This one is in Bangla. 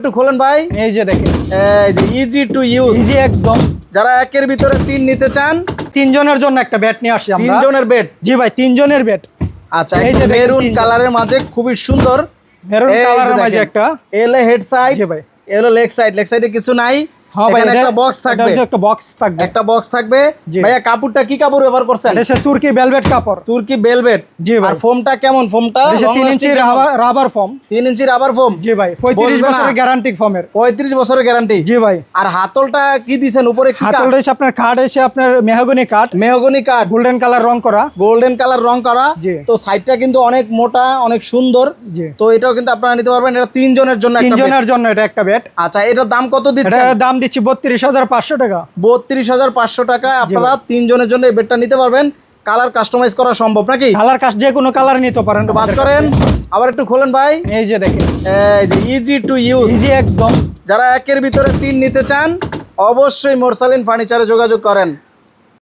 একটু খোলেন ভাই। এই যে দেখেন, এই যে ইজি টু ইউজ, ইজি একদম। যারা একের ভিতরে 3 নিতে চান, 3 জনের জন্য একটা বেড নিয়ে আসছি আমরা। 3 জনের বেড। জি ভাই, 3 জনের বেড। আচ্ছা, এই যে দেখেন, মেরুন 3 জন। কালারের মাঝে খুবই সুন্দর, মেরুন এই যে কালারের মাঝে দেখেন, একটা। এলো হেড সাইড, জি ভাই। এলো লেগ সাইড। লেগ সাইডে কিছু নাই, হ্যাঁ ভাই, এখানে এটা একটা বক্স থাকবে, একটা বক্স থাকবে। একটা বক্স থাকবে। জি। ভাইয়া কাপড়টা কি কাপড় ব্যবহার করছেন? এটা হচ্ছে তুর্কি ভেলভেট কাপড়। তুর্কি ভেলভেট। জি ভাই। আর ফোমটা কেমন? ফোমটা এটা 3 ইঞ্চি রাবার ফোম। 3 ইঞ্চি রাবার ফোম। জি ভাই, 35 বছরের গ্যারান্টি ফোমের। 35 বছরের গ্যারান্টি। জি ভাই। আর হাতলটা কি দিবেন? উপরে কি কাঠ? হাতলটা এসে আপনার কাঠ এসে আপনার মেহগনি কাঠ, মেহগনি কাঠ, গোল্ডেন কালার রং করা। গোল্ডেন কালার রং করা। জি। তো সাইডটা কিন্তু অনেক মোটা, অনেক সুন্দর। জি। তো এটাও কিন্তু আপনারা নিতে পারবেন। এটা 3 জনের জন্য 3 একটা বেড। জনের জন্য এটা একটা বেড। আচ্ছা, এটার দাম কত এটা দিচ্ছেন? দাম দিচ্ছি 32,500 টাকা। 32,500 টাকায় আপনারা 3 জনের জন্য এই বেডটা নিতে পারবেন। কালার কাস্টমাইজ করা সম্ভব নাকি? কালার কাস্ট যে কোনো কালার নিতে পারেন। একটু বাস করেন, আবার একটু খোলেন ভাই। এই যে দেখেন, এই যে ইজি টু ইউজ, ইজি একদম। যারা একের ভিতরে 3 নিতে চান, অবশ্যই মোরসালিন ফার্নিচারে যোগাযোগ করেন।